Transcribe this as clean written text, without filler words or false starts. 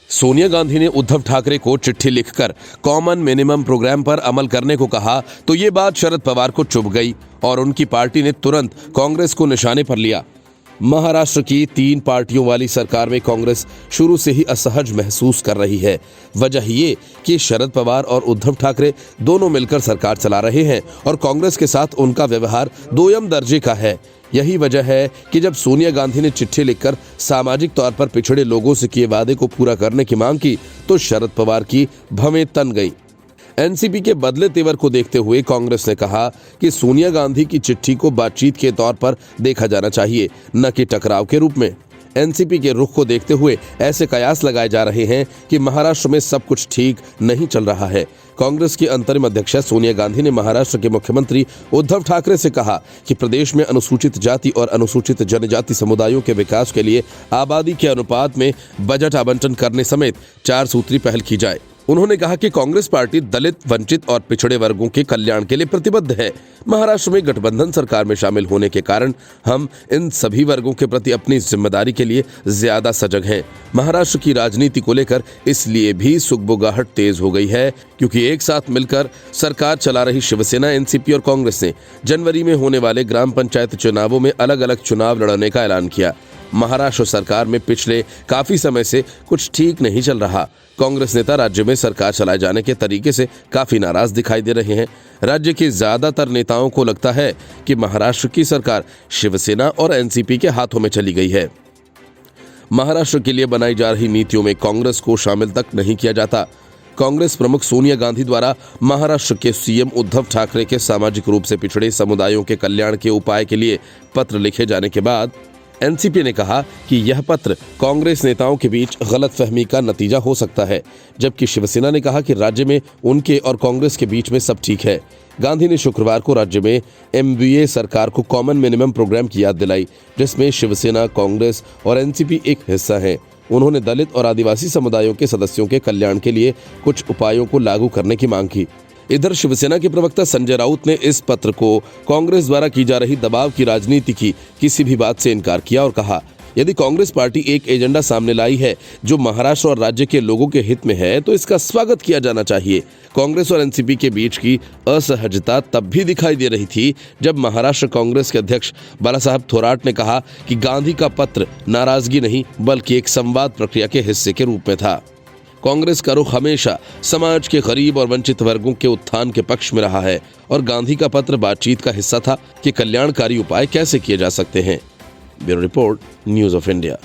सोनिया गांधी ने उद्धव ठाकरे को चिट्ठी लिखकर कॉमन मिनिमम प्रोग्राम पर अमल करने को कहा तो ये बात शरद पवार को चुभ गई और उनकी पार्टी ने तुरंत कांग्रेस को निशाने पर लिया। महाराष्ट्र की 3 पार्टियों वाली सरकार में कांग्रेस शुरू से ही असहज महसूस कर रही है। वजह ये कि शरद पवार और उद्धव ठाकरे दोनों मिलकर सरकार चला रहे हैं और कांग्रेस के साथ उनका व्यवहार दोयम दर्जे का है। यही वजह है कि जब सोनिया गांधी ने चिट्ठी लिखकर सामाजिक तौर पर पिछड़े लोगों से किए वादे को पूरा करने की मांग की तो शरद पवार की भवें तन गई। एनसीपी के बदले तेवर को देखते हुए कांग्रेस ने कहा कि सोनिया गांधी की चिट्ठी को बातचीत के तौर पर देखा जाना चाहिए, न कि टकराव के रूप में। एनसीपी के रुख को देखते हुए ऐसे कयास लगाए जा रहे हैं कि महाराष्ट्र में सब कुछ ठीक नहीं चल रहा है। कांग्रेस की अंतरिम अध्यक्ष सोनिया गांधी ने महाराष्ट्र के मुख्यमंत्री उद्धव ठाकरे से कहा कि प्रदेश में अनुसूचित जाति और अनुसूचित जनजाति समुदायों के विकास के लिए आबादी के अनुपात में बजट आवंटन करने समेत 4 सूत्री पहल की जाए। उन्होंने कहा कि कांग्रेस पार्टी दलित, वंचित और पिछड़े वर्गों के कल्याण के लिए प्रतिबद्ध है। महाराष्ट्र में गठबंधन सरकार में शामिल होने के कारण हम इन सभी वर्गों के प्रति अपनी जिम्मेदारी के लिए ज्यादा सजग हैं। महाराष्ट्र की राजनीति को लेकर इसलिए भी सुगबुगाहट तेज हो गई है क्योंकि एक साथ मिलकर सरकार चला रही शिवसेना, एनसीपी और कांग्रेस ने जनवरी में होने वाले ग्राम पंचायत चुनावों में अलग अलग चुनाव लड़ने का ऐलान किया। महाराष्ट्र सरकार में पिछले काफी समय से कुछ ठीक नहीं चल रहा। कांग्रेस नेता राज्य में सरकार चलाए जाने के तरीके से काफी नाराज दिखाई दे रहे हैं। राज्य के ज्यादातर नेताओं को लगता है कि महाराष्ट्र की सरकार शिवसेना और एनसीपी के हाथों में चली गई है। महाराष्ट्र के लिए बनाई जा रही नीतियों में कांग्रेस को शामिल तक नहीं किया जाता। कांग्रेस प्रमुख सोनिया गांधी द्वारा महाराष्ट्र के सीएम उद्धव ठाकरे के सामाजिक रूप से पिछड़े समुदायों के कल्याण के उपाय के लिए पत्र लिखे जाने के बाद एनसीपी ने कहा कि यह पत्र कांग्रेस नेताओं के बीच गलतफहमी का नतीजा हो सकता है, जबकि शिवसेना ने कहा कि राज्य में उनके और कांग्रेस के बीच में सब ठीक है। गांधी ने शुक्रवार को राज्य में एमवीए सरकार को कॉमन मिनिमम प्रोग्राम की याद दिलाई, जिसमें शिवसेना, कांग्रेस और एनसीपी एक हिस्सा है। उन्होंने दलित और आदिवासी समुदायों के सदस्यों के कल्याण के लिए कुछ उपायों को लागू करने की मांग की। इधर शिवसेना के प्रवक्ता संजय राउत ने इस पत्र को कांग्रेस द्वारा की जा रही दबाव की राजनीति की किसी भी बात से इनकार किया और कहा, यदि कांग्रेस पार्टी एक एजेंडा सामने लाई है जो महाराष्ट्र और राज्य के लोगों के हित में है तो इसका स्वागत किया जाना चाहिए। कांग्रेस और एनसीपी के बीच की असहजता तब भी दिखाई दे रही थी जब महाराष्ट्र कांग्रेस के अध्यक्ष बालासाहेब थोराट ने कहा कि गांधी का पत्र नाराजगी नहीं बल्कि एक संवाद प्रक्रिया के हिस्से के रूप में था। कांग्रेस का रुख हमेशा समाज के गरीब और वंचित वर्गों के उत्थान के पक्ष में रहा है और गांधी का पत्र बातचीत का हिस्सा था कि कल्याणकारी उपाय कैसे किए जा सकते हैं। Bureau report, news of India.